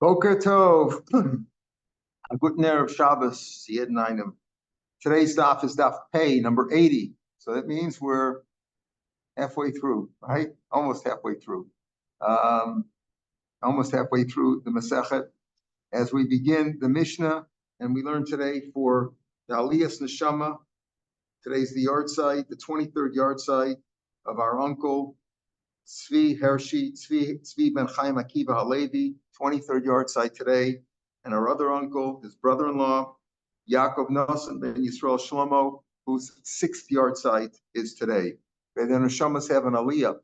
Boker Tov. A good Erev Shabbos, Yed Nainim. Today's daf is daf Pei, number 80. So that means we're halfway through, right? Almost halfway through. Almost halfway through the Masechet. As we begin the Mishnah, and we learn today for the Aliyas Neshama. Today's the yahrzeit, the 23rd yahrzeit of our uncle, Tzvi ben Chaim Akiva Halevi, 23rd yahrzeit today, and our other uncle, his brother-in-law, Yaakov Nosson ben Yisrael Shlomo, whose 6th yahrzeit is today. And then Neshamas have an aliyah.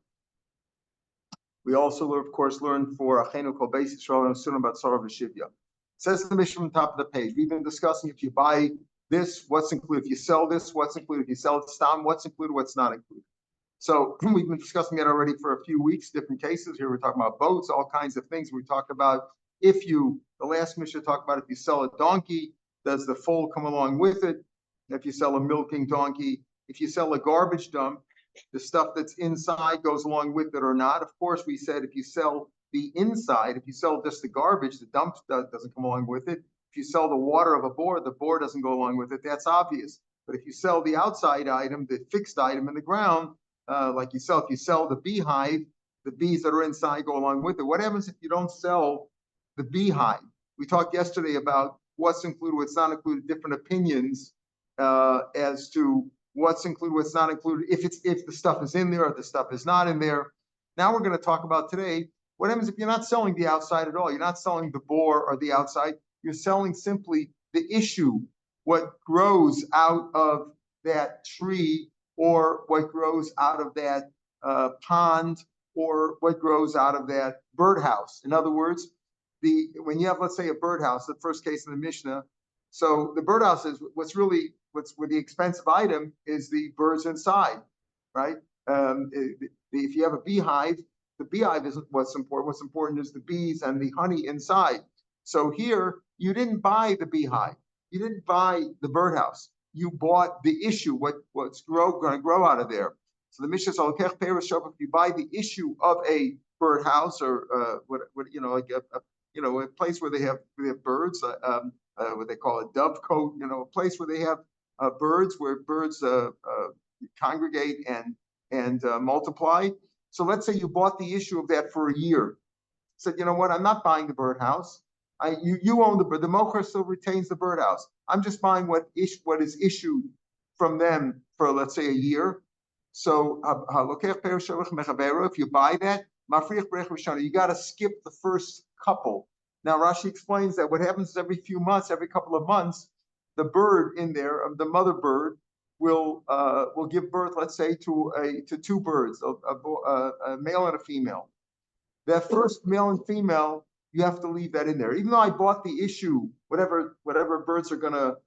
We also, of course, learn for Achenu Kol Beis Yisrael and Sunnah Batzara V'Shivya. Says the Mishnah on top of the page. We've been discussing if you buy this, what's included. If you sell this, what's included. If you sell it stam, what's included, what's not included. So we've been discussing that already for a few weeks, different cases. Here we're talking about boats, all kinds of things. We talked about the last Mishnah talked about if you sell a donkey, does the foal come along with it? If you sell a milking donkey, if you sell a garbage dump, the stuff that's inside goes along with it or not. Of course, we said if you sell the inside, if you sell just the garbage, the dump doesn't come along with it. If you sell the water of a board, the board doesn't go along with it. That's obvious. But if you sell the outside item, the fixed item in the ground, if you sell the beehive, the bees that are inside go along with it. What happens if you don't sell the beehive? We talked yesterday about what's included, what's not included, different opinions as to what's included, what's not included, if the stuff is in there or the stuff is not in there. Now we're going to talk about today, what happens if you're not selling the outside at all? You're not selling the boar or the outside. You're selling simply the issue, what grows out of that tree or what grows out of that pond or what grows out of that birdhouse. In other words, when you have, let's say, a birdhouse, the first case in the Mishnah, so the birdhouse is what's with the expensive item is the birds inside, right? If you have a beehive, the beehive isn't what's important. What's important is the bees and the honey inside. So here, you didn't buy the beehive. You didn't buy the birdhouse. You bought the issue, what's going to grow out of there. So the Mishnah says, if you buy the issue of a birdhouse or a place where they have birds, what they call a dovecote, a place where they have birds, where birds congregate and multiply. So let's say you bought the issue of that for a year. Said, you know what? I'm not buying the birdhouse. You own the bird. The mocher still retains the birdhouse. I'm just buying what is issued from them for, let's say, a year. So if you buy that, you got to skip the first couple. Now Rashi explains that what happens is every couple of months, the bird in there, the mother bird, will give birth, let's say, to two birds, a male and a female. That first male and female, you have to leave that in there. Even though I bought the issue, whatever birds are gonna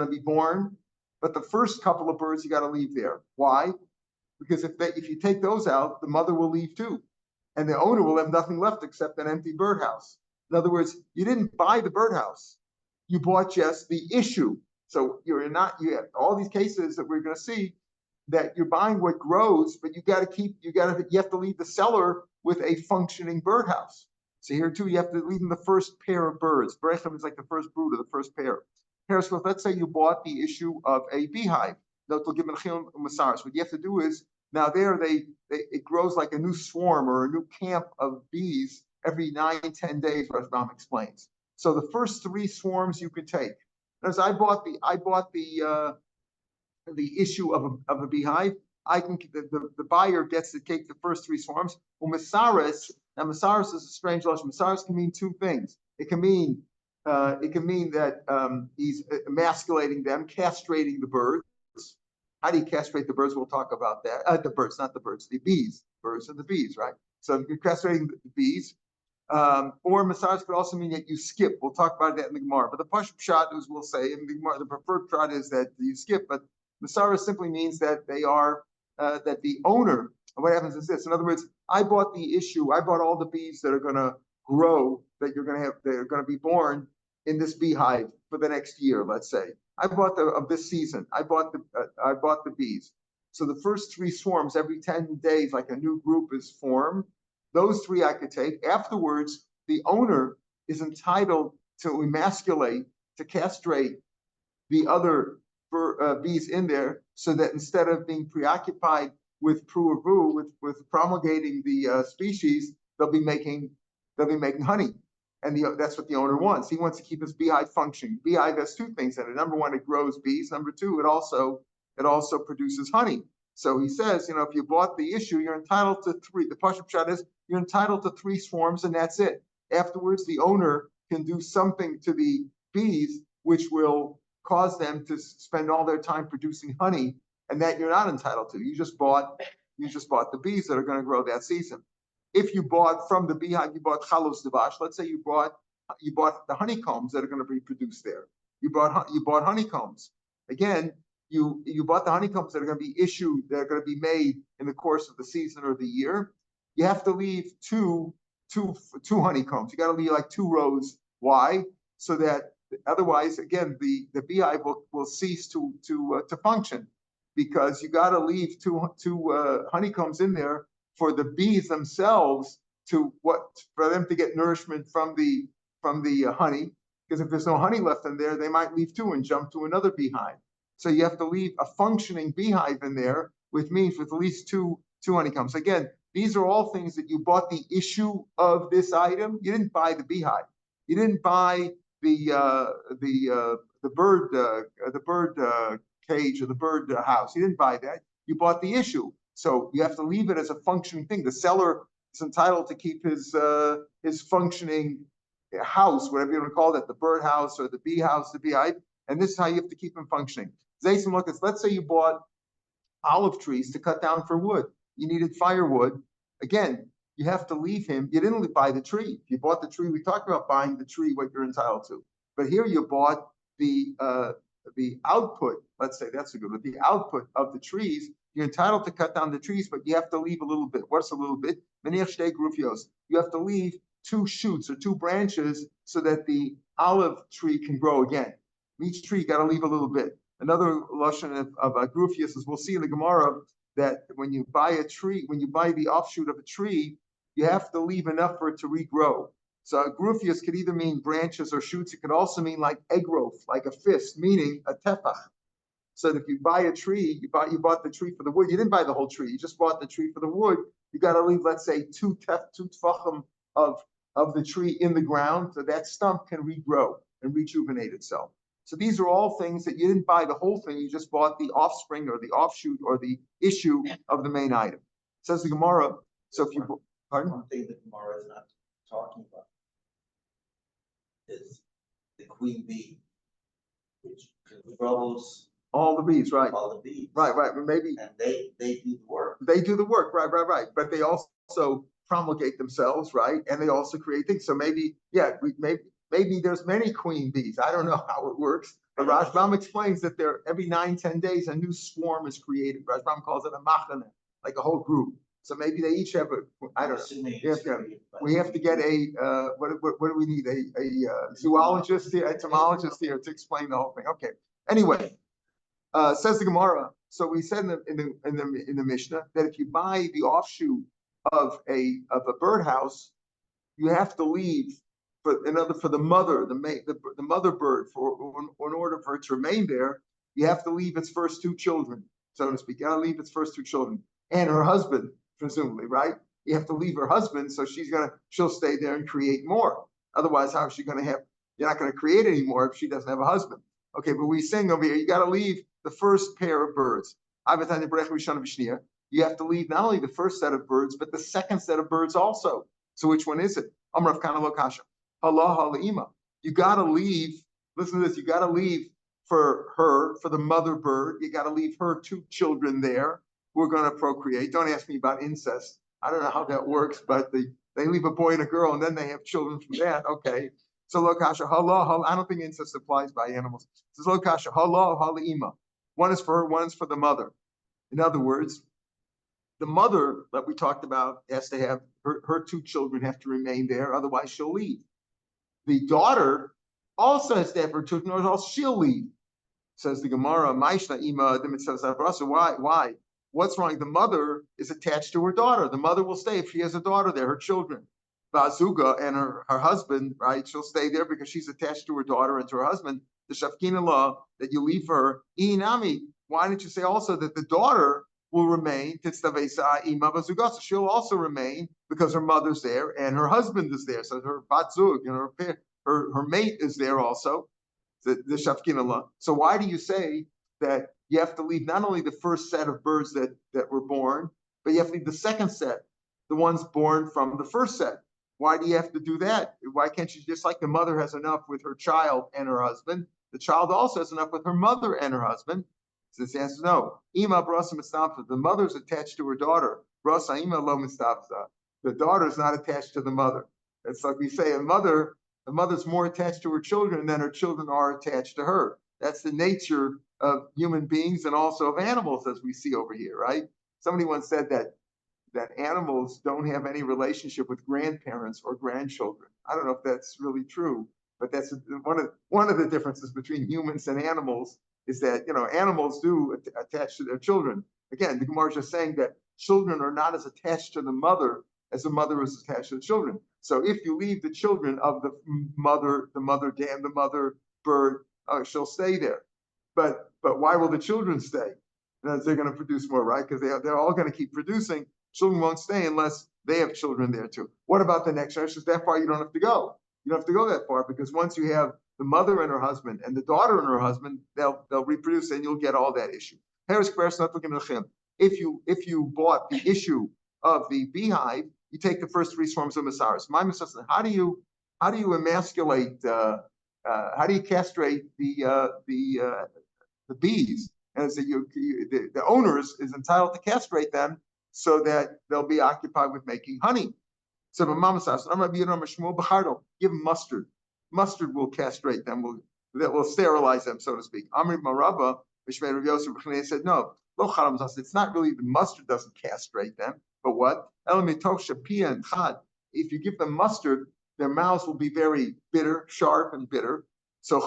be born, but the first couple of birds you got to leave there. Why? Because if you take those out, the mother will leave too, and the owner will have nothing left except an empty birdhouse. In other words, you didn't buy the birdhouse; you bought just the issue. So you have all these cases that we're going to see that you're buying what grows, but you have to leave the seller with a functioning birdhouse. So here too, you have to leave them the first pair of birds. Berechim is like the first brood of the first pair. So let's say you bought the issue of a beehive. What you have to do is now it grows like a new swarm or a new camp of bees every 9-10 days. Rashbam explains. So the first 3 swarms you could take. As I bought the issue of a beehive. The buyer gets to take the first 3 swarms. Now, Masaris is a strange lashon. Masaris can mean 2 things. It can mean that he's emasculating them, castrating the birds. How do you castrate the birds? We'll talk about that. The birds, not the birds, the bees. Birds and the bees, right? So you're castrating the bees. Or Masaris could also mean that you skip. We'll talk about that in the Gemara. But the Pashut Pshat, as we'll say, in the Gemara, the preferred Pshat is that you skip. But Masaris simply means that they are that the owner. What happens is this. In other words, I bought the issue. I bought all the bees that are going to grow, that you're going to have, they're going to be born in this beehive for the next year. Let's say I bought of this season. I bought the bees. So the first 3 swarms every 10 days, like a new group is formed. Those 3 I could take. Afterwards, the owner is entitled to emasculate, to castrate the other bees in there, so that instead of being preoccupied with pruavu, with promulgating the species, they'll be making honey, and that's what the owner wants. He wants to keep his beehive functioning. Beehive has two things in it. Number one, it grows bees. Number two, it also produces honey. So he says, if you bought the issue, you're entitled to three. The Pashut Pshat is you're entitled to 3 swarms, and that's it. Afterwards, the owner can do something to the bees which will cause them to spend all their time producing honey, and that you're not entitled to. You just bought the bees that are going to grow that season. If you bought from the beehive, you bought chalos devash. Let's say you bought the honeycombs that are going to be produced there. You bought honeycombs. Again, you bought the honeycombs that are going to be issued, that are going to be made in the course of the season or the year. You have to leave two honeycombs. You got to leave like 2 rows. Why? So that otherwise, again, the beehive will cease to function, because you got to leave two honeycombs in there for the bees themselves for them to get nourishment from the honey. Because if there's no honey left in there, they might leave 2 and jump to another beehive. So you have to leave a functioning beehive in there, which means with at least two honeycombs. Again, these are all things that you bought the issue of this item. You didn't buy the beehive. You didn't buy the bird cage or the bird house. You didn't buy that. You bought the issue. So you have to leave it as a functioning thing. The seller is entitled to keep his functioning house, whatever you want to call it, the bird house or the bee house, the beehive. And this is how you have to keep him functioning. Let's say you bought olive trees to cut down for wood. You needed firewood. Again, you have to leave him. You didn't buy the tree. If you bought the tree, we talked about buying the tree, what you're entitled to. But here you bought the output. Let's say that's a good one. The output of the trees. You're entitled to cut down the trees, but you have to leave a little bit. What's a little bit? You have to leave 2 shoots or 2 branches so that the olive tree can grow again. Each tree, you got to leave a little bit. Another lashon of Grufius is, we'll see in the Gemara, that when you buy a tree, when you buy the offshoot of a tree, you have to leave enough for it to regrow. So Grufius could either mean branches or shoots. It could also mean like egg growth, like a fist, meaning a tefach. So that if you buy a tree, you bought the tree for the wood. You didn't buy the whole tree. You just bought the tree for the wood. You got to leave, let's say, 2 tefachim of the tree in the ground, so that stump can regrow and rejuvenate itself. So these are all things that you didn't buy the whole thing. You just bought the offspring or the offshoot or the issue of the main item. Says the Gemara. So if you pardon? One thing that Gemara is not talking about is the queen bee, which controls all the bees, right? All the bees, right. Maybe and they do the work. They do the work, right. But they also promulgate themselves, right? And they also create things. So maybe there's many queen bees. I don't know how it works. But Rashbam explains that every 9-10 days a new swarm is created. Rashbam calls it a machane, like a whole group. So maybe they each have I don't know. We have to get what do we need? A zoologist here, entomologist here to explain the whole thing. Okay. Anyway, says the Gemara. So we said in the Mishnah that if you buy the offshoot of a birdhouse, you have to leave for the mother, the mother bird, in order for it to remain there, you have to leave its first 2 children, so to speak. You gotta leave its first 2 children and her husband, presumably, right? You have to leave her husband, so she'll stay there and create more. Otherwise, how is she gonna have? You're not gonna create any more if she doesn't have a husband. Okay, but we're saying over here, you gotta leave the first pair of birds. You have to leave not only the first set of birds, but the second set of birds also. So which one is it? Amrav Kana Lo Kasha. Allah Halima. You gotta leave. Listen to this. You gotta leave for the mother bird. You gotta leave her 2 children there who are gonna procreate. Don't ask me about incest. I don't know how that works, but they leave a boy and a girl, and then they have children from that. Okay. So Lo Kasha. Allah. I don't think incest applies by animals. It says Lo Kasha. Allah Halima. One is for her. One is for the mother. In other words, the mother that we talked about has to have her 2 children have to remain there, otherwise she'll leave. The daughter also has to have her 2 children, or else she'll leave. Says the Gemara, why? What's wrong? The mother is attached to her daughter. The mother will stay if she has a daughter there, her children. Bazuga and her husband, right? She'll stay there because she's attached to her daughter and to her husband. The Shafkina law that you leave her. Inami. Why don't you say also that the daughter will remain? So she'll also remain because her mother's there and her husband is there. So her batzug, her mate is there also. The Shafkina law. So why do you say that you have to leave not only the first set of birds that were born, but you have to leave the second set, the ones born from the first set? Why do you have to do that? Why can't you, just like the mother has enough with her child and her husband, the child also has enough with her mother and her husband? So the answer is no. Ima brasa mistafza. The mother's attached to her daughter. Brasa ima lo mistafza. The daughter is not attached to the mother. It's like we say, the mother's more attached to her children than her children are attached to her. That's the nature of human beings and also of animals, as we see over here, right? Somebody once said that animals don't have any relationship with grandparents or grandchildren. I don't know if that's really true, but that's one of the differences between humans and animals, is that animals do attach to their children. Again, the Gemara is just saying that children are not as attached to the mother as the mother is attached to the children. So if you leave the children of the mother dam, the mother bird, she'll stay there. But why will the children stay? Because they're going to produce more, right? Because they're all going to keep producing. Children won't stay unless they have children there too. What about the next generation? That far you don't have to go. You don't have to go that far, because once you have the mother and her husband and the daughter and her husband, they'll reproduce and you'll get all that issue. If you bought the issue of the beehive, you take the first three swarms of Masaris. How do you emasculate? How do you castrate the bees? And so the owners is entitled to castrate them so that they'll be occupied with making honey. So the mama says, give them mustard. Mustard will castrate them. That will sterilize them, so to speak. Amri Maraba, Rav said, no, it's not really the mustard doesn't castrate them, but what? If you give them mustard, their mouths will be very bitter, sharp and bitter. So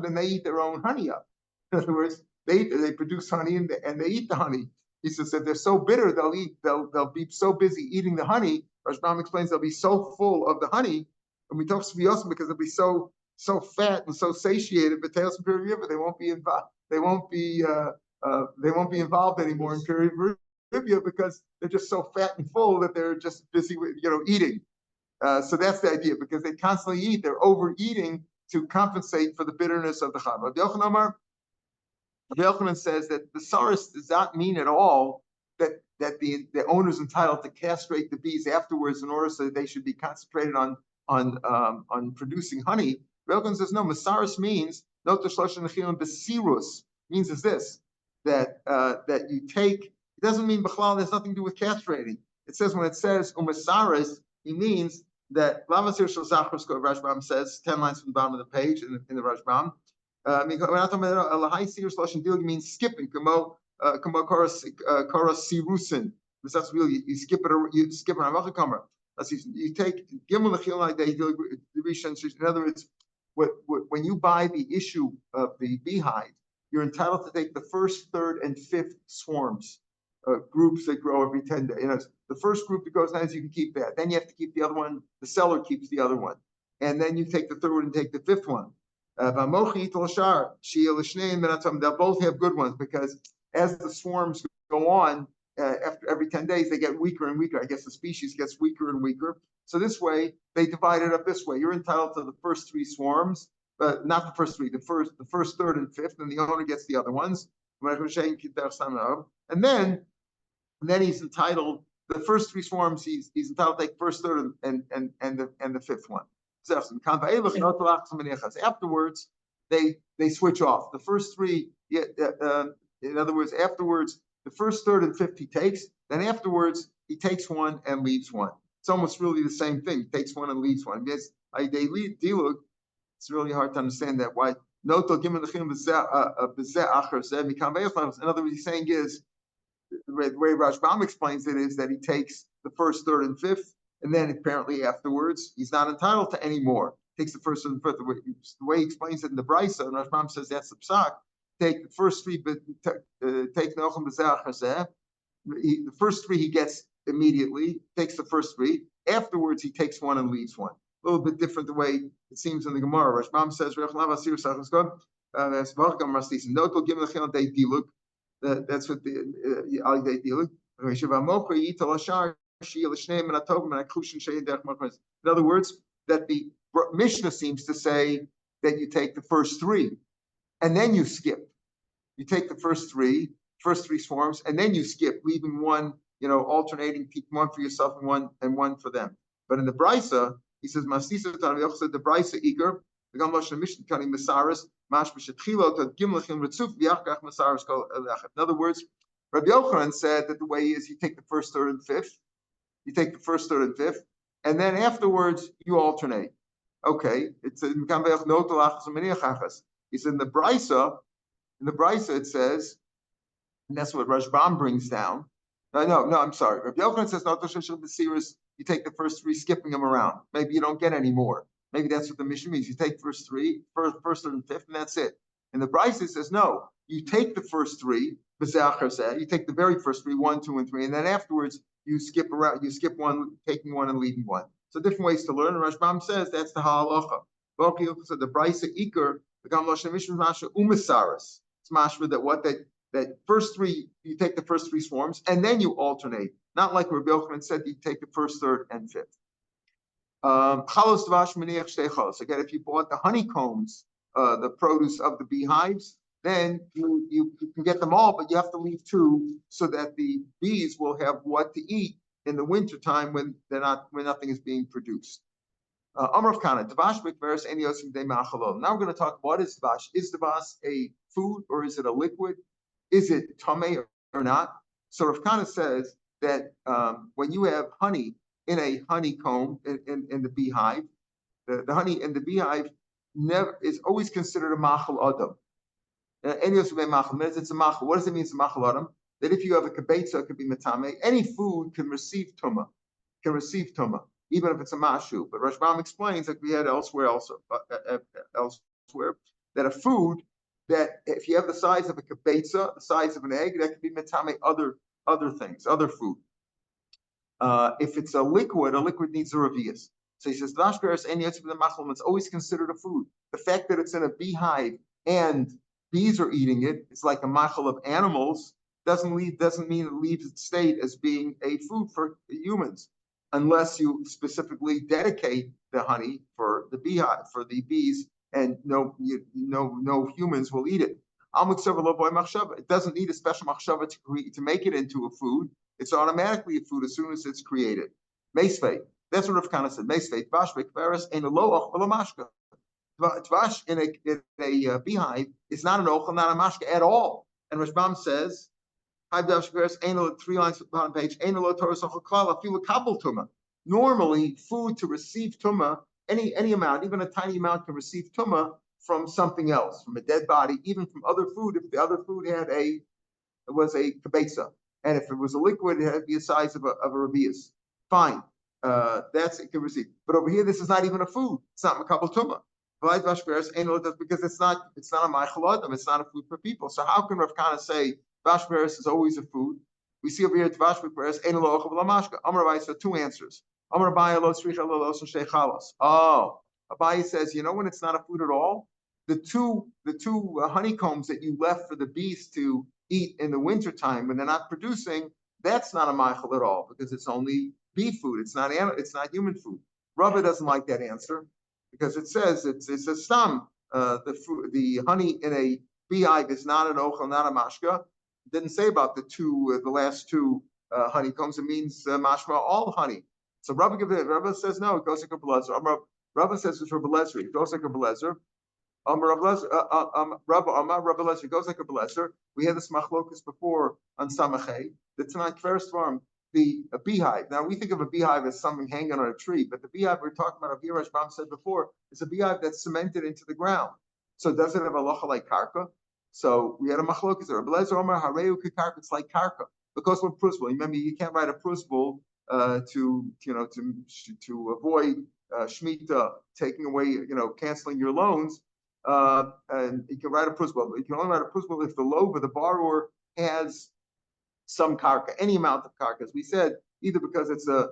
then they eat their own honey up. In other words, they produce honey and they eat the honey. He says that they're so bitter, they'll be so busy eating the honey. Rashbam explains they'll be so full of the honey, and we talk Sviyosim because they'll be so fat and so satiated, but they won't be involved. They won't be involved anymore in period because they're just so fat and full that they're just busy with eating. So that's the idea, because they constantly eat. They're overeating to compensate for the bitterness of the chama. Rav Yochanan says that the saris does not mean at all that the owner is entitled to castrate the bees afterwards in order so that they should be concentrated on producing honey. Rav Yochanan says no. Masaris means means is this, that you take. It doesn't mean b'chlal. There's nothing to do with castrating. It says when it says umasaris, he means that Rashbam says 10 lines from the bottom of the page in the Rashbam. Means skipping. Sirusin. You skip it. You skip it. You take gimel lechil like that. In other words, when you buy the issue of the beehive, you're entitled to take the first, third, and fifth swarms. Groups that grow every 10 days. The first group that goes nice, you can keep that. Then you have to keep the other one. The seller keeps the other one. And then you take the third one and take the fifth one. They'll both have good ones, because as the swarms go on, after every 10 days, they get weaker and weaker. I guess the species gets weaker and weaker. So this way, they divide it up this way. You're entitled to the first three swarms, but not the first three, the first, third, and fifth, and the owner gets the other ones. And then he's entitled, the first three swarms, he's entitled to take first, third, and the fifth one. Afterwards, they switch off. The first three, in other words, afterwards, the first, third, and fifth he takes. Then afterwards, he takes one and leaves one. It's almost really the same thing. He takes one and leaves one. It's really hard to understand that. Why? In other words, he's saying is, the way Rashbam explains it is that he takes the first, third, and fifth, and then apparently afterwards he's not entitled to any more. Takes the first and fifth. The way he explains it in the Brisa, and Rashbam says that's the psak. Take the first three, but take Nochem B'Zeh Achazeh. The first three he gets immediately. Takes the first three. afterwards he takes one and leaves one. A little bit different the way it seems in the Gemara. Rashbam says, that's what the in other words, that the Mishnah seems to say that you take the first three and then you skip. You take the first three swarms, and then you skip, leaving one, alternating, keep one for yourself and one for them. But in the Brisa, he says, Masisa the Brisa Iker, the Gamlosh Mishnah Tani Masaris, Mash Mishatrilo to Gimlachim Ritzuf, Yachach Masaris Kol Elachet. In other words, Rabbi Yochanan said that the way is you take the first, third, and fifth. You take the first, third, and fifth, and then afterwards you alternate. Okay, it's in he said in the Brisa it says, and that's what Rashbam brings down. No, I'm sorry. Rabbi Yochanan says, you take the first three, skipping them around. Maybe you don't get any more. Maybe that's what the mission means. You take first, third, and fifth, and that's it. And the Brisa says, no, you take the first three, you take the very first three, 1, 2, and 3, and then afterwards you skip around, you skip one, taking one and leaving one. So different ways to learn. And Rashbam says that's the halacha. So the Brisa Iker, the Gamlosh Mishnah Masha Umasaris. It's mashma that first three, you take the first three swarms and then you alternate. Not like Rabbi Yochanan said, you take the first, third, and fifth. Chalos dvash meniach shtei chalos. Again, if you bought the honeycombs, the produce of the beehives, then you can get them all, but you have to leave two so that the bees will have what to eat in the wintertime when nothing is being produced. Amar of Kana, dvash mikveres en yosim de ma'achalol. Now we're going to talk, what is dvash? Is dvash a food or is it a liquid? Is it tamei or not? So Rav Kana says that when you have honey in a honeycomb in the beehive, the honey in the beehive is always considered a machal adam. It's a machal. What does it mean? It's a machal adam. That if you have a kibetza, it could be metame. Any food can receive tumah, even if it's a mashu. But Rashbam explains, like we had elsewhere, that a food that if you have the size of a kibetza, the size of an egg, that could be metame other things, other food. If it's a liquid needs a revius. So he says, it's always considered a food. The fact that it's in a beehive and bees are eating it, it's like a machal of animals, doesn't mean it leaves its state as being a food for humans, unless you specifically dedicate the honey for the beehive, for the bees, and no humans will eat it. It doesn't need a special machshava to make it into a food. It's automatically a food as soon as it's created. Meisvei. That's what Rav Kana said. Meisvei. Tvash v'kveres ein loach v'lamashka. Tvash in a beehive is not an ochel, not a mashka at all. And Rashbam says, 3 lines on page, normally food to receive tumah, any amount, even a tiny amount can receive tumah from something else, from a dead body, even from other food, if the other food was a kibetza. And if it was a liquid, it had to be the size of a rabias. Fine. It can receive. But over here, this is not even a food. It's not makabel tumah. Because it's not a ma'achal adam, it's not a food for people. So how can Rav Kana say Dvash Beres is always a food? We see over here Dvash Beres ein lo ochel v'lamashka. Amar Abaye said two answers. Amar Abaye lo tzricha lo lo shei chalos. Oh, Abaye says, when it's not a food at all, the two honeycombs that you left for the bees to eat in the wintertime when they're not producing, that's not a ma'achal at all because it's only bee food. It's not human food. Rava doesn't like that answer because it says it's a stam. The honey in a beehive is not an ochel, not a mashka. It didn't say about the last two honeycombs. It means mashma, all honey. So Rava says no. It goes like a belezer. Rava says it's for belezer. It goes like a belezer. Rava Lezer goes like a belezer. We had this machlokus before on Samachay. The Tanakh first farm, a beehive. Now we think of a beehive as something hanging on a tree, but the beehive we're talking about, Rav Rashbam said before, is a beehive that's cemented into the ground. So does it have a locha like karka? So we had a machlokus there. Belezer Omar Hareu Karka. It's like karka because we're prusbul. Remember, you can't write a prusbul to avoid shmita, taking away, canceling your loans. And you can write a prusbul. You can only write a prusbul if the lover, the borrower, has some karka, any amount of karka. As we said, either because it's a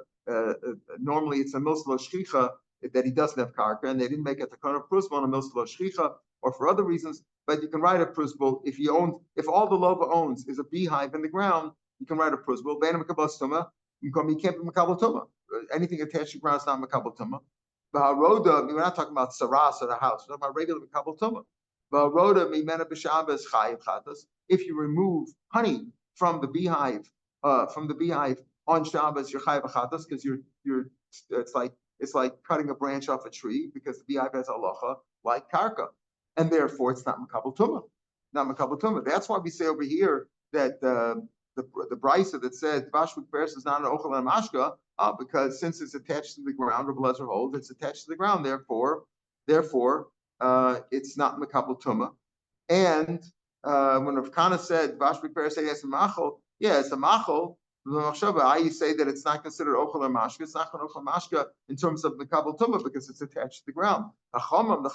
normally it's a milslo shchicha that he doesn't have karka, and they didn't make a takana prusbul on a milslo shchicha, or for other reasons. But you can write a prusbul if all the lova owns is a beehive in the ground, you can write a prusbul. You can't be makabel tuma. Anything attached to the ground is not makabel tuma. We're not talking about saras or the house. We're talking about regular makabel tuma. If you remove honey from the beehive on Shabbos, you're chayav achatas because it's like cutting a branch off a tree because the beehive has halacha like karka, and therefore it's not makabel tuma, not makabel tuma. That's why we say over here that the brisa that said Vashvik Beres is not an ochel and mashka, because since it's attached to the ground, Rabbi Lezer holds it's attached to the ground, therefore it's not makabel tuma. And when Rav Kana said Vashvik Beres said yes, machol, yeah, it's a machol. I say that it's not considered ochel or mashka. It's not ochel mashka in terms of the kabel tumah because it's attached to the ground. The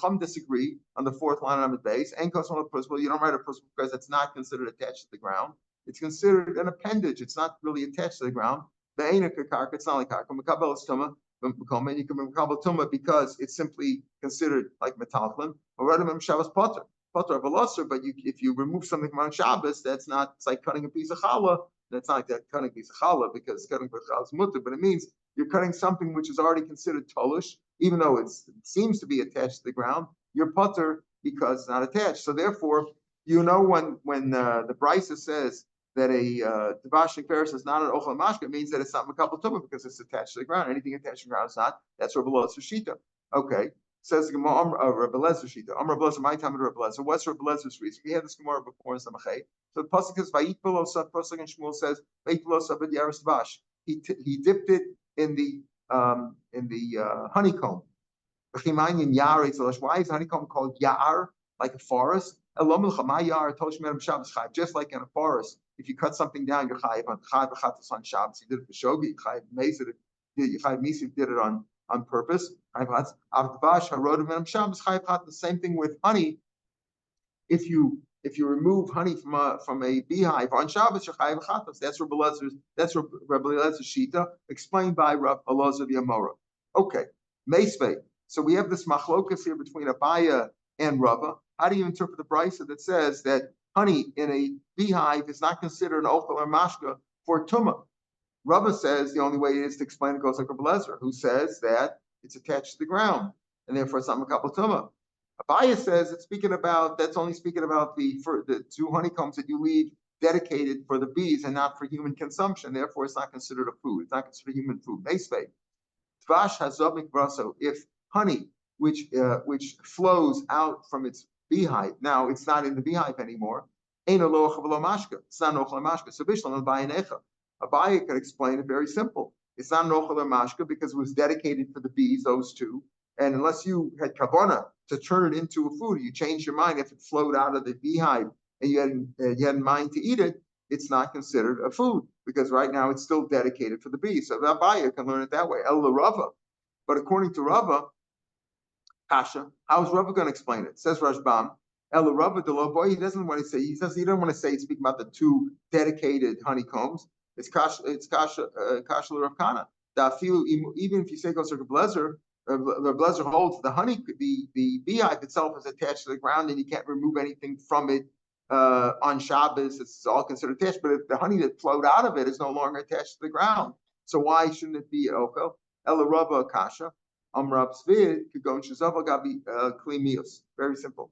Chum disagree on the fourth line on the base. And kosmol principle, you don't write a principle because it's not considered attached to the ground. It's considered an appendage. It's not really attached to the ground. The ainaka karka, it's not like karka. Makabel is tumah. You can makabel tumah because it's simply considered like metaltlin. Or rather than Shabbos potter of a losser. But if you remove something from on Shabbos, that's not. It's like cutting a piece of challah. That's not like that cutting a piece of challah because cutting a piece of challah is mutter, but it means you're cutting something which is already considered tolush, even though it seems to be attached to the ground. You're putter because it's not attached. So therefore, when the brisa says that a devashik peres is not an ochel mashka, it means that it's not makabel tumah because it's attached to the ground. Anything attached to the ground is not. That's Rabbi Lezer shita. Okay. Says the Gemara, Rabbi Lezer shita. Rabbi Lezer, my time with Rabbi Lezer. What's Rabbi Lezer's reason? We had this Gemara before in Samachay. So the pasuk is Vayit Belosa. Pasuk and Shmuel says Vayit Belosa but Yaris Vash. He dipped it in the honeycomb. Why is honeycomb called Ya'ar, like a forest? Just like in a forest, if you cut something down, you're chayiv on Shabbos. You did it for shogi. Chayiv mesa. Chayiv misa did it on purpose. The same thing with honey. If you remove honey from a beehive on Shabbos, you're chayav chatas. That's Rabbi Lezer's shita, explained by Rav Elazar the Amora. Okay, meisvei. So we have this machlokas here between Abaya and Rava. How do you interpret the brisa that says that honey in a beehive is not considered an ochel or mashka for tumah? Rava says the only way is to explain it goes like Rabbi Lezer, who says that it's attached to the ground and therefore it's not makabel tumah. Abaya says that's only speaking about the two honeycombs that you leave dedicated for the bees and not for human consumption. Therefore, it's not considered a food. It's not considered human food. Meisvei. Tvash hazobik braso. If honey, which flows out from its beehive, now it's not in the beehive anymore. Ein aloch v'lo mashka. It's not an ochel mashka. So bishlam abayanecha. Abaya can explain it very simple. It's not an ochel mashka because it was dedicated for the bees, those two. And unless you had kavana to turn it into a food, you changed your mind. If it flowed out of the beehive and you had in mind to eat it, it's not considered a food because right now it's still dedicated for the bees. So Abaya can learn it that way. El Rava. But according to Rava, Kasha, how is Rava going to explain it? Says Rashbam, El Rava de Loboy, he doesn't want to say, he doesn't want to say it's speaking about the two dedicated honeycombs. It's Kasha Rav Kana. Even if you say goes to Blazer, the Blazer holds the beehive itself is attached to the ground and you can't remove anything from it on Shabbos. It's all considered attached, but if the honey that flowed out of it is no longer attached to the ground, so why shouldn't it be Okel? El Rava Kasha. Amrab Svid could go and Shazava Gabi Klimius. Very simple.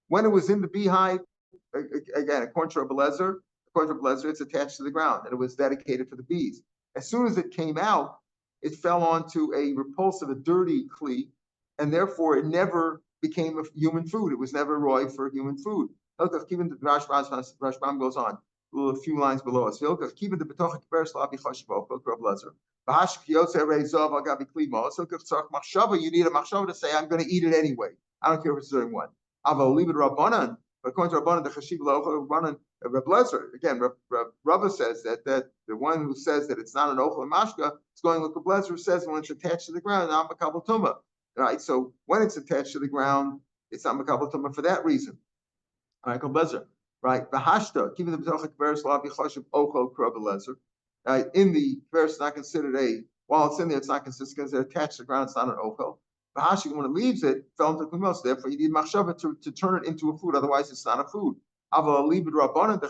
When it was in the beehive, again, according to Rabbi Lezer, it's attached to the ground and it was dedicated for the bees. As soon as it came out, it fell onto a repulsive, a dirty kli, and therefore it never became a human food. It was never roy for human food. Even the Rashbam goes on a few lines below us. Even the betoch slavi chashvo, Rabbi Lezer. You need a machshava to say, I'm going to eat it anyway. I don't care if it's during what. I will leave it Rabbanan. But according to Rabbanan, the Chashiv Rabbanan, Reb Lezer, again, Rava says that the one who says that it's not an ochel mashka is going like Reb Lezer says when it's attached to the ground, not makabel tumah. Right? So when it's attached to the ground, it's not makabel tumah for that reason. All right, Reb Lezer. Right? V'hashta, keeping the b'tochak beres lavi chashiv ochel Reb Lezer. In the verse, not considered a while it's in there, it's not consistent because they're attached to the ground. It's not an ochel. V'hashi, when it leaves it, fell into kumos. Therefore, you need machshava to turn it into a food. Otherwise, it's not a food. So Rabban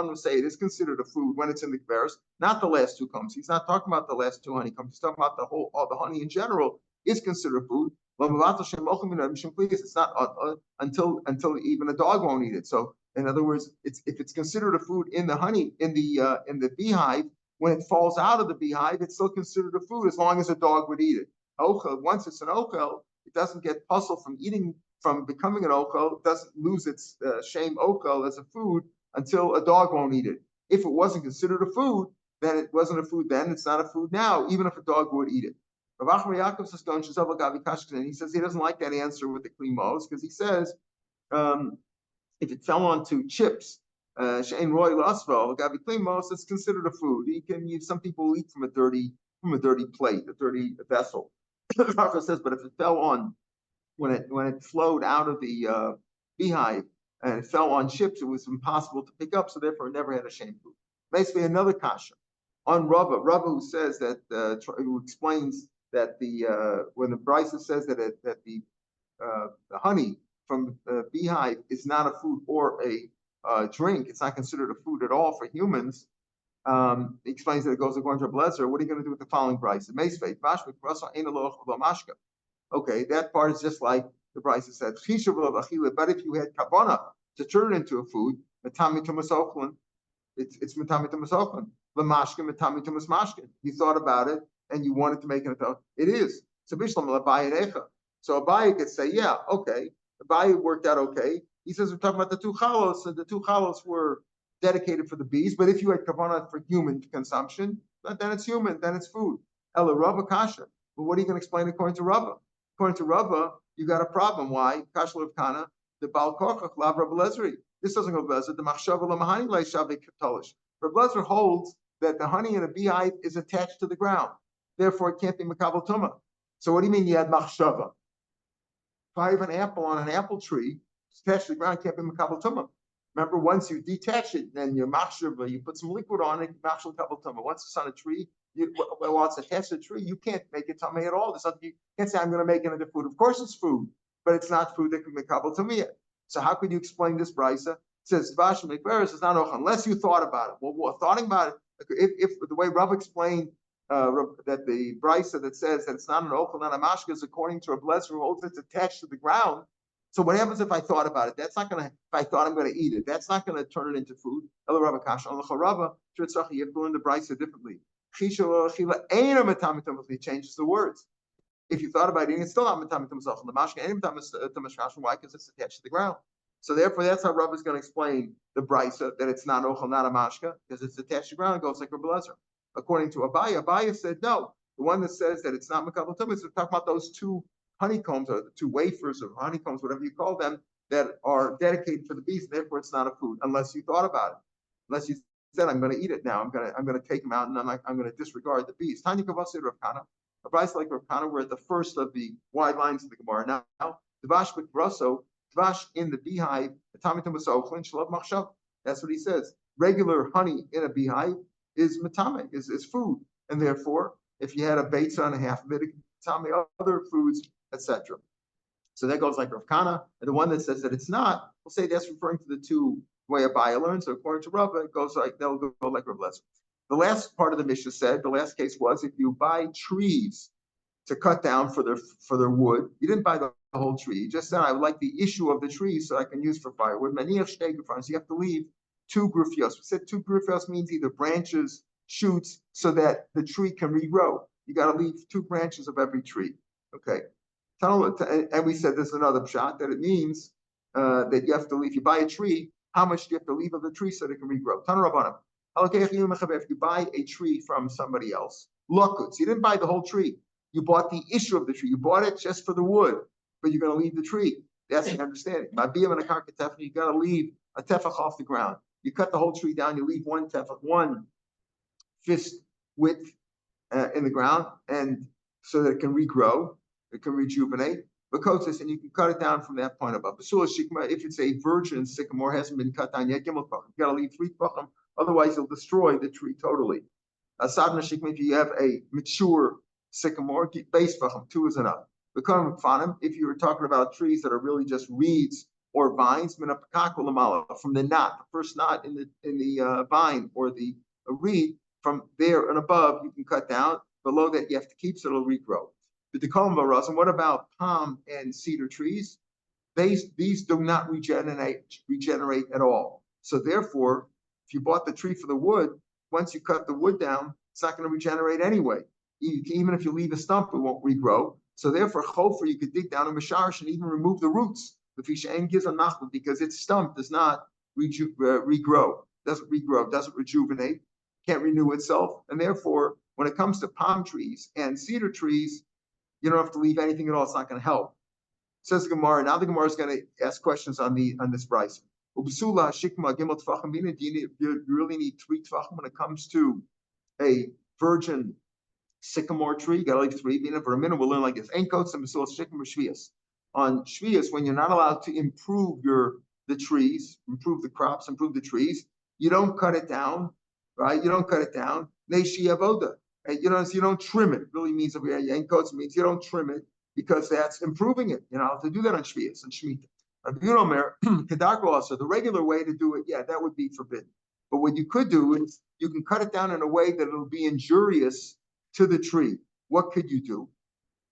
will say it is considered a food when it's in the kveros, not the last two combs. He's not talking about the last two honeycombs. He's talking about all the honey in general is considered food. It's not until even a dog won't eat it. So in other words, if it's considered a food in the honey in the beehive, when it falls out of the beehive, it's still considered a food as long as a dog would eat it. Once it's an ochel, it doesn't get puzzled from becoming an ochel. It doesn't lose its shame ochel as a food until a dog won't eat it. If it wasn't considered a food, then it wasn't a food then. It's not a food now, even if a dog would eat it. And he says he doesn't like that answer with the klimos because he says if it fell onto chips, she'ein roy lasvel gavi klimos, it's considered a food. Some people eat from a dirty plate, a dirty vessel. Rachel says, but if it fell on when it flowed out of the beehive and it fell on chips, it was impossible to pick up, so therefore it never had a shame food. Basically, another kasha on Rava who says that who explains that when the Brisa says that the honey from the beehive is not a food or a drink, it's not considered a food at all for humans. He explains that it goes according to Blazer. What are you going to do with the following Brisa? Okay, that part is just like the Brisa said. But if you had kavana to turn it into a food, it's mitami tumas Lamashkin mitami tumas mashkin. You thought about it and you wanted to make it. It is. So Abaye could say, yeah, okay. Abaye worked out okay. He says we're talking about the two chalos, and the two chalos were dedicated for the bees. But if you had kavanah for human consumption, then it's human, then it's food. Ella Rava kasha. But what are you going to explain according to Rava? According to Rava, you got a problem. Why? Kasha of Kana, the Baal Kochach, Lav Rabbi Lezri. This doesn't go Bezer. The Machshava Lamahani Lai Shavik Katolish. Rabbi Lezer holds that the honey in a beehive is attached to the ground. Therefore, it can't be Makabal Tuma. So what do you mean you had Machshava? If I have an apple on an apple tree, it's attached to the ground, it can't be Makabal Tuma. Remember, once you detach it, then you machshava, you put some liquid on it, machshava Makabal Tuma. Once it's on a tree, while it's attached to the tree, you can't make it tummy at all. There's something you can't say, I'm going to make it into food. Of course it's food, but it's not food that can make Makabal Tuma yet. So how could you explain this Brisa? It says, Vash Mikveris is not Ochel, unless you thought about it. Well, thought about it, if the way Rav explained that the Brisa that says that it's not an Ochel, not a Mashka, is according to a Blezer who holds it's attached to the ground. So what happens if I thought about it? That's not going to, if I thought I'm going to eat it, that's not going to turn it into food. You have to learn the Brisa differently. He changes the words. If you thought about eating, it's still not matami tamazach. The mashka ain't tamashkash. Why? Because it's attached to the ground. So therefore, that's how Rav is going to explain the Brisa that it's not ochel, not a mashka, because it's attached to the ground. It goes like Rabbi Lezer. According to Abaye, Abaye said no. The one that says that it's not makabel tumah is talking about those two honeycombs or the two wafers or honeycombs, whatever you call them, that are dedicated for the bees. Therefore, it's not a food unless you thought about it. Unless you said, I'm going to eat it now. I'm going to take them out and I'm going to disregard the bees. Tanya Kavasi Rav Kana. A Brisa like Rav Kana, we're at the first of the wide lines of the Gemara. Now, Dvash B'Braso, Dvash in the beehive, that's what he says. Regular honey in a beehive is matame, is food. And therefore, if you had a beitza and a half of it, matame other foods, etc. So that goes like Rav Kana. And the one that says that it's not, we'll say that's referring to the two way Abaye learns. So according to Rav, it goes like, they'll go like Rav Lezer. The last part of the Mishnah said, the last case was, if you buy trees to cut down for their wood, you didn't buy the whole tree. You just said, I would like the issue of the tree so I can use for firewood. So you have to leave 2 gruffios. We said 2 gruffios means either branches, shoots, so that the tree can regrow. You got to leave 2 branches of every tree. Okay. And we said there's another shot that it means that you have to leave. If you buy a tree, how much do you have to leave of the tree so that it can regrow? If you buy a tree from somebody else, look, you didn't buy the whole tree. You bought the issue of the tree. You bought it just for the wood, but you're going to leave the tree. That's the understanding. You got to leave a tefach off the ground. You cut the whole tree down. You leave 1 tefach, 1 fist width in the ground, and so that it can regrow, it can rejuvenate. And you can cut it down from that point above. If it's a virgin sycamore, hasn't been cut down yet, you got to leave 3 tefachim. Otherwise, you'll destroy the tree totally. Asad Nashikma, if you have a mature sycamore, base tvachim, 2 is enough. If you were talking about trees that are really just reeds or vines, from the knot, the first knot in the vine or the reed, from there and above, you can cut down. Below that, you have to keep so it'll regrow. And what about palm and cedar trees? These do not regenerate at all. So therefore, if you bought the tree for the wood, once you cut the wood down, it's not going to regenerate anyway. Even if you leave a stump, it won't regrow. So therefore, chofer, you could dig down a masharish and even remove the roots. Because its stump does not regrow, doesn't rejuvenate, can't renew itself. And therefore, when it comes to palm trees and cedar trees, you don't have to leave anything at all. It's not going to help. Says the Gemara. Now the Gemara is going to ask questions on this price. You really need 3 tvachim when it comes to a virgin sycamore tree. You got to leave 3. For a minute, we'll learn like this. On Shvius, when you're not allowed to improve the trees, improve the crops, improve the trees, you don't cut it down, right? You don't cut it down. Neishi avoda. You don't trim it. It really means over here, yankos means you don't trim it because that's improving it. You're not allowed to do that on Shvius and Shemitah. The regular way to do it, yeah, that would be forbidden. But what you could do is you can cut it down in a way that it'll be injurious to the tree. What could you do?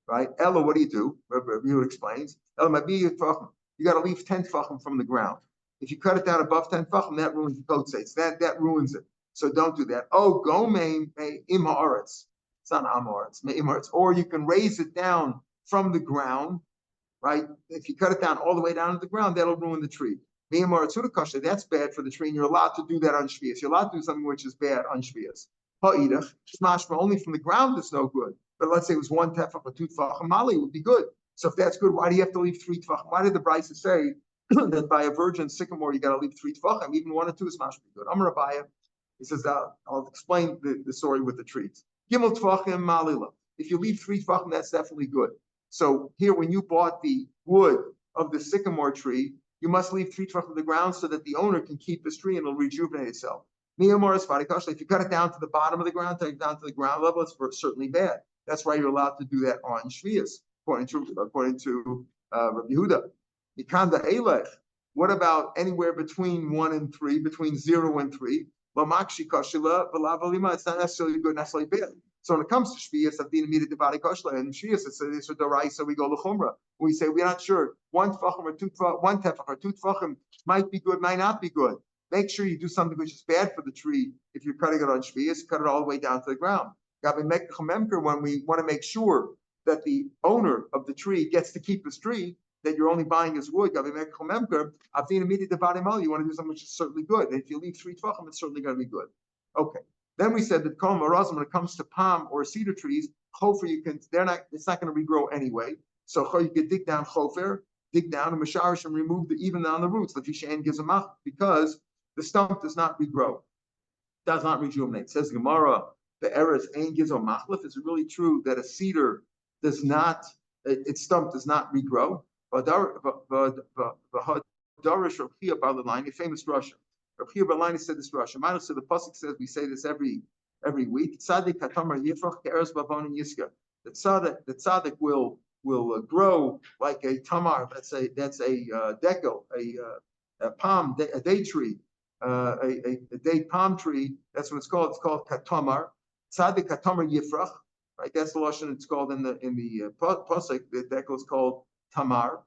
Right? Ella, what do you do? Review explains. Ella, you got to leave 10 tefachim from the ground. If you cut it down above 10 tefachim, that ruins the kotzeitz. That ruins it. So don't do that. Oh, gomein im haaretz. It's not haaretz. Or you can raise it down from the ground, right? If you cut it down all the way down to the ground, that'll ruin the tree. That's bad for the tree, and you're allowed to do that on Shvius. You're allowed to do something which is bad on Shvius. Only from the ground is no good. But let's say it was 1 tefach or 2 tefach, Mali would be good. So if that's good, why do you have to leave 3 tefach? Why did the Brisa say that by a virgin sycamore you got to leave 3 tefach? Even 1 or 2 is mashma good. Amar Abaya, he says, I'll explain the story with the trees. Gimel tefachim malila. If you leave 3 tefachim, that's definitely good. So here, when you bought the wood of the sycamore tree, you must leave 3 tefachim of the ground so that the owner can keep this tree and it'll rejuvenate itself. If you cut it down to the bottom of the ground, take it down to the ground level, it's certainly bad. That's why you're allowed to do that on Shvius, according to Rabbi Yehuda. Mikanda Elech. What about anywhere between 1 and 3, between 0 and 3? It's not necessarily good, necessarily bad. So when it comes to Shvius, and Shvius, it's a Doraisa, we go L'chumra. We say we're not sure. 1 tefachim or 2 tefachim, 1 tefach or 2 tefachim might be good, might not be good. Make sure you do something which is bad for the tree. If you're cutting it on Shvius, cut it all the way down to the ground. When we want to make sure that the owner of the tree gets to keep his tree, that you're only buying his wood, you want to do something which is certainly good. And if you leave 3 tefachim, it's certainly going to be good. Okay. Then we said that when it comes to palm or cedar trees, chofer it's not going to regrow anyway. So you can dig down and masharish and remove even down the roots. Because the stump does not regrow, does not rejuvenate. It says Gemara, the eretz ein gizo machlif. Is it really true that a cedar does not, its stump does not regrow? A famous Russia. Rav Chia Barlani said this Russia. Minus the pasuk says we say this every week. Tzadik katamar yifrach ke'eres bavon and yiska. The tzaddik will grow like a tamar. That's a dekel, a palm, a date tree, a date palm tree. That's what it's called. It's called katamar. Tzadik katamar yifrach. Right. That's the lashon it's called in the pasuk. The dekel is called tamar.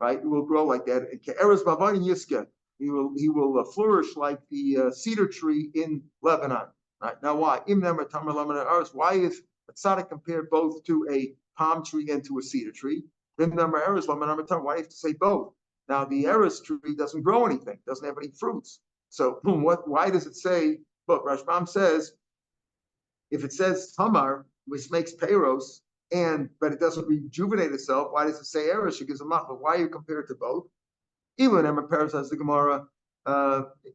Right. It will grow like that. Ke'eres bavon and yiska. He will flourish like the cedar tree in Lebanon. Right now, why? Why is a tzaddik compared both to a palm tree and to a cedar tree? Why do you have to say both? Now, the eris tree doesn't grow anything, doesn't have any fruits. So, why does it say? Look, Rashbam says, if it says tamar, which makes peros, but it doesn't rejuvenate itself, why does it say eris? It gives a machloek. Why are you compared to both? Even Emma Paris says the Gemara,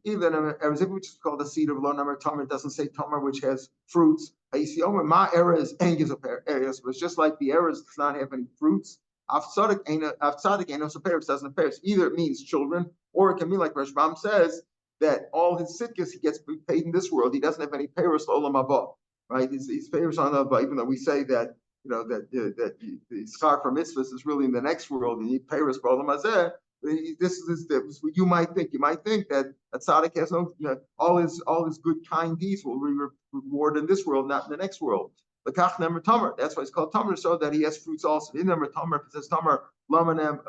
even Emma which is called a seed of low number tamar, it doesn't say tamar which has fruits. I see ma era is angels of areas, but it's just like the eras does not have any fruits. Afsadik ain't so Paris doesn't appear. Either it means children, or it can mean like Rashbam says that all his sitkas he gets paid in this world. He doesn't have any Paris olam haba. right? He's favors on the, even though we say that, that the schar for mitzvahs is really in the next world, and you pay b'olam hazeh. This is what you might think. You might think that a tzaddik has no, all his good kind deeds will be rewarded in this world, not in the next world. L'kach nemer tamar. That's why it's called tamar, so that he has fruits also. In nemer tamar, if it says tamar, lamanem,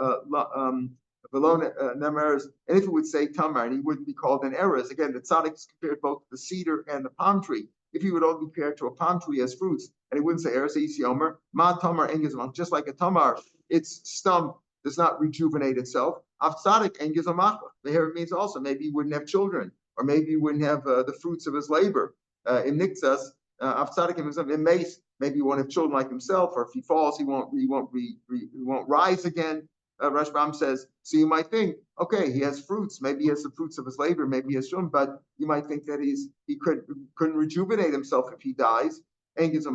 nemeres, and if it would say tamar, and he wouldn't be called an eres. Again, the tzaddik is compared both to the cedar and the palm tree. If he would only compare to a palm tree as fruits, and he wouldn't say eres yomer, ma tamar engizman, just like a tamar, its stump does not rejuvenate itself. Afsadik engizamach. Here it means also maybe he wouldn't have children, or maybe he wouldn't have the fruits of his labor. In Nikzas, afsadik in mace, maybe he won't have children like himself, or if he falls, he won't rise again. Rashbam says, so you might think, okay, he has fruits, maybe he has the fruits of his labor, maybe he has children, but you might think that he couldn't rejuvenate himself if he dies. That's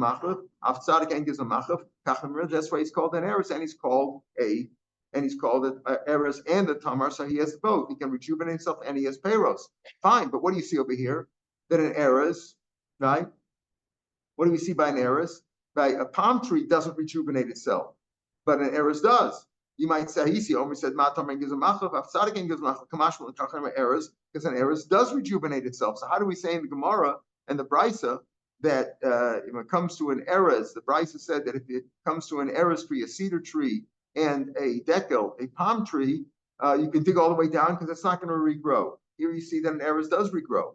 why he's called an eres, and he's called it eres and a tamar, so he has both. He can rejuvenate himself and he has peros. Fine, but what do you see over here? That an eres, right? What do we see by an eres? By a palm tree doesn't rejuvenate itself, but an eres does. You might say, Omer said, because an eres does rejuvenate itself. So how do we say in the Gemara and the Brisa that when it comes to an eres, the Brisa said that if it comes to an eres tree, a cedar tree, and a dekel, a palm tree, you can dig all the way down because it's not going to regrow. Here you see that an eres does regrow.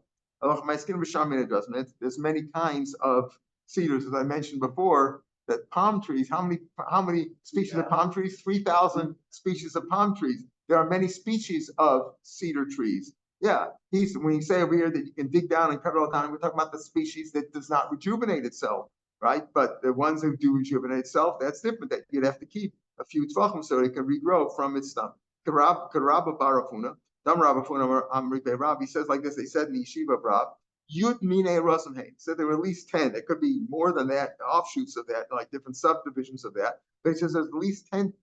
There's many kinds of cedars, as I mentioned before. That palm trees, how many species of palm trees? 3,000 species of palm trees. There are many species of cedar trees. Yeah, when you say over here that you can dig down and cut it all down, we're talking about the species that does not rejuvenate itself, right? But the ones that do rejuvenate itself, that's different. That you'd have to keep a few tvachim so it can regrow from its stump. Karabba Barafuna, Dam Rabafuna, Rab, he says like this, they said in the yeshiva of Rab, Yud Mine Rosenheim. Said there were at least 10. There could be more than that, offshoots of that, like different subdivisions of that. But it says there's at least 10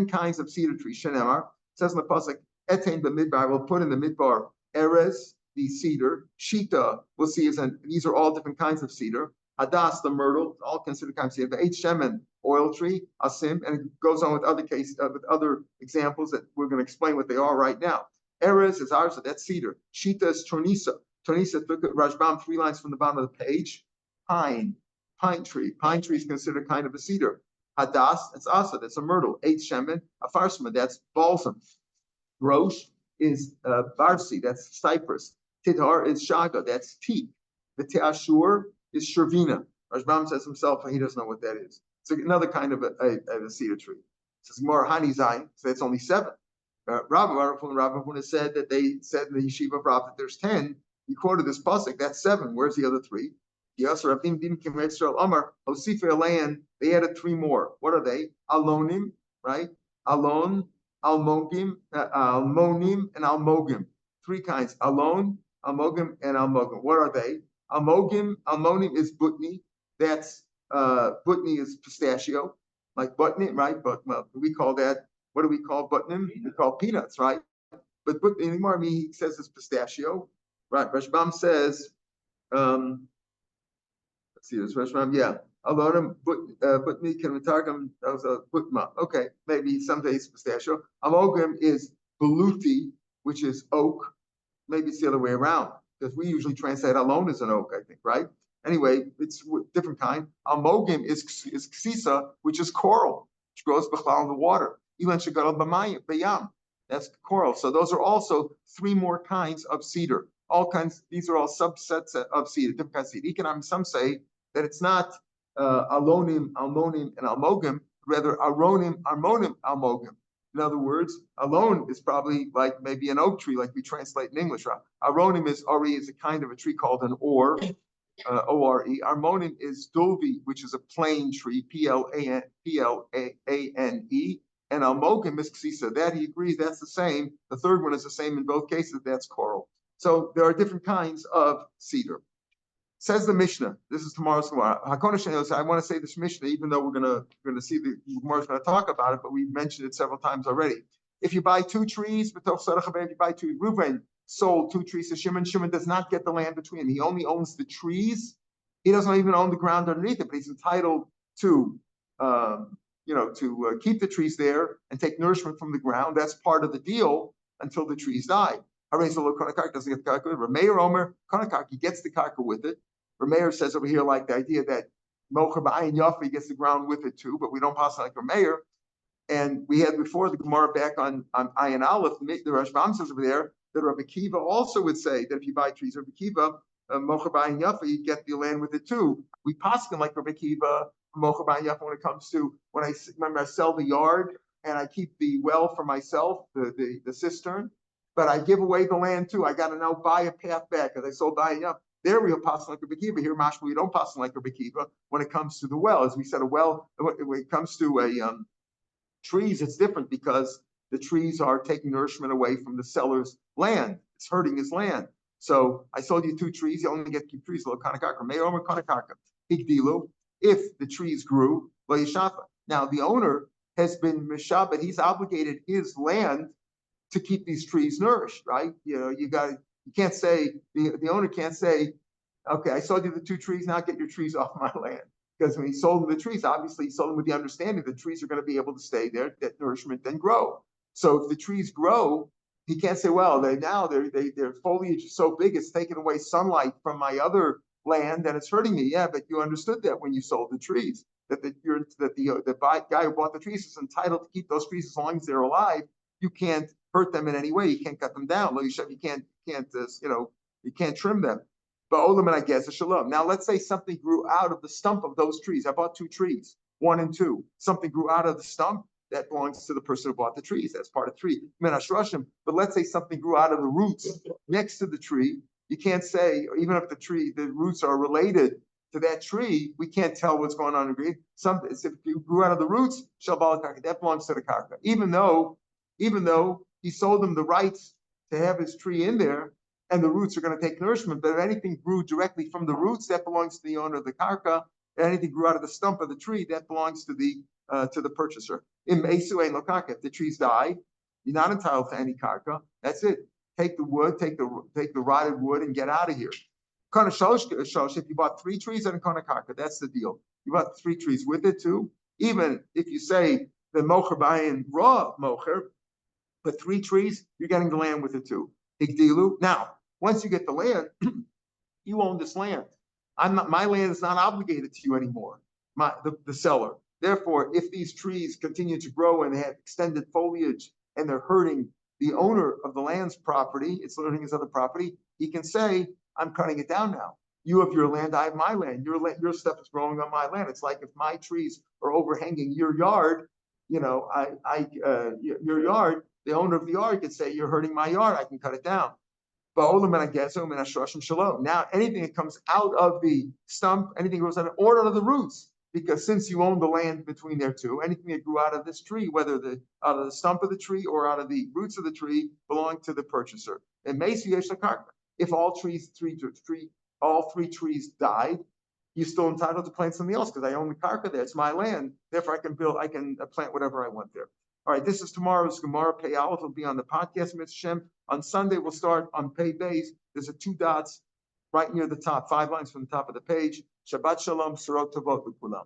kinds of cedar trees. Shenemar says in the pasuk, Etain b'midbar, we'll put in the midbar, Erez, the cedar, Shita, we'll see, these are all different kinds of cedar. Hadas, the myrtle, all considered kinds of cedar. The Shemen, oil tree, Asim, and it goes on with other cases, with other examples that we're going to explain what they are right now. Erez is ours, so that's cedar. Shita is Tornisa. Tornisa, look at Rashbam, 3 lines from the bottom of the page. Pine tree. Pine tree is considered kind of a cedar. Hadas, that's Asa, that's a myrtle. Shemen, a farsma, that's balsam. Rosh is barsi, that's cypress. Tidhar is shaga, that's teak. The teashur is shervina. Rashbam says himself, he doesn't know what that is. It's another kind of a cedar tree. It says more hani zayin, so that's only 7. Rabbi said that they said in the yeshiva of Rav that there's 10. He quoted this pasuk, that's 7. Where's the other 3? They added 3 more. What are they? Alonim, right? Alon, Almogim, Almonim, and Almogim. 3 kinds. Alon, Almogim, and Almogim. What are they? Almonim is butni. That's butni is pistachio, like butni, right? But we call that. What do we call butnim? We call peanuts, right? But butni anymore, he says it's pistachio. Right, Rashbam says, let's see, this Rashbam, yeah. Alonim, butni can retargam, butma. Okay, maybe someday it's pistachio. Amogim is beluti, which is oak. Maybe it's the other way around, because we usually translate alone as an oak, I think, right? Anyway, it's a different kind. Amogim is ksisa, which is coral, which grows in the water. Even shagadol b'mayam, that's coral. So those are also 3 more kinds of cedar. All kinds, these are all subsets of cedar, different kinds of cedar. Some say that it's not alonim, almonim, and almogim, rather aronim, armonim, almogim. In other words, alone is probably like maybe an oak tree, like we translate in English. Aronim is a kind of a tree called an or, O-R-E. Armonim is dulvi, which is a plane tree, P-L-A-N-E. And almogim is ksisa. That he agrees that's the same. The third one is the same in both cases. That's coral. So there are different kinds of cedar. Says the Mishnah. This is tomorrow's Gemara. I want to say this Mishnah, even though we're gonna see the Gemara's going to talk about it, but we've mentioned it several times already. If you buy 2 trees, if you buy 2, Reuven sold 2 trees to Shimon. Shimon does not get the land between them. He only owns the trees He doesn't even own the ground underneath it, but he's entitled to, keep the trees there and take nourishment from the ground. That's part of the deal until the trees die. Doesn't get the karka. Rav Meir Omer Konakak, he gets the karka with it. Rav Meir says over here like the idea that Mocher B'ayin Yafi gets the ground with it too, but we don't pass like Rav Meir. And we had before the Gemara back on Ayin Aleph, the Rashbam says over there that Rabbi Kiva also would say that if you buy trees, Rabbi Kiva, Mocher B'ayin Yafi, you get the land with it too. We pass him like Rabbi Kiva, Mocher B'ayin Yafi when it comes to when I sell the yard and I keep the well for myself, the cistern, but I give away the land too. I got to now buy a path back because I sold B'ayin Yafi. There we'll pass like Rabbi Kiva. Here, Mashma, we don't pass like Rabbi Kiva when it comes to the well. As we said, a well, when it comes to a trees, it's different because the trees are taking nourishment away from the seller's land. It's hurting his land. So I sold you 2 trees, you only get 2 trees. If the trees grew, now the owner has been mishabed, he's obligated his land to keep these trees nourished, right? You can't say, the owner can't say, okay, I sold you the 2 trees, now get your trees off my land. Because when he sold them the trees, obviously he sold them with the understanding that trees are going to be able to stay there, get nourishment, then grow. So if the trees grow, he can't say, well, their foliage is so big, it's taking away sunlight from my other land and it's hurting me. Yeah, but you understood that when you sold the trees, that the guy who bought the trees is entitled to keep those trees as long as they're alive. You can't hurt them in any way. You can't cut them down. You can't trim them. But Olam and I guess a shalom. Now let's say something grew out of the stump of those trees. I bought 2 trees, 1 and 2. Something grew out of the stump that belongs to the person who bought the trees. That's part of the tree. But let's say something grew out of the roots next to the tree. You can't say, even if the roots are related to that tree, we can't tell what's going on in the tree. If it grew out of the roots, shabal karka, that belongs to the karka. Even though he sold them the rights to have his tree in there, and the roots are going to take nourishment. But if anything grew directly from the roots, that belongs to the owner of the karka. If anything grew out of the stump of the tree, that belongs to the purchaser. In Mesu Ein Lo Karka, if the trees die, you're not entitled to any karka. That's it. Take the wood, take the rotted wood, and get out of here. If you bought 3 trees and a kona karka, that's the deal. You bought 3 trees with it too. Even if you say the mocher b'ayin raw mocher, but 3 trees, you're getting the land with it too. Igdilu. Now, once you get the land, you own this land. My land is not obligated to you anymore, the seller. Therefore, if these trees continue to grow and they have extended foliage and they're hurting the owner of the land's property, it's hurting his other property, he can say, I'm cutting it down now. You have your land, I have my land. Your stuff is growing on my land. It's like if my trees are overhanging your yard, your yard, the owner of the yard could say, you're hurting my yard, I can cut it down. Now, anything that comes out of the stump, anything that goes out or out of the roots, because since you own the land between their two, anything that grew out of this tree, whether out of the stump of the tree or out of the roots of the tree, belong to the purchaser. And if all 3 trees died, you're still entitled to plant something else because I own the karka there. It's my land. Therefore, I can plant whatever I want there. All right, this is tomorrow's Gemara. Pei Aleph will be on the podcast, Mitzvah Shem. On Sunday, we'll start on Pei Beis. There's 2 dots right near the top, 5 lines from the top of the page. Shabbat Shalom, Sarot Tovot L'Kulam.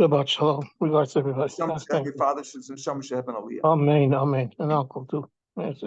Shabbat Shalom. Regards to everybody. Your father should have an aliyah. Amen. Amen. And Uncle too. Yes,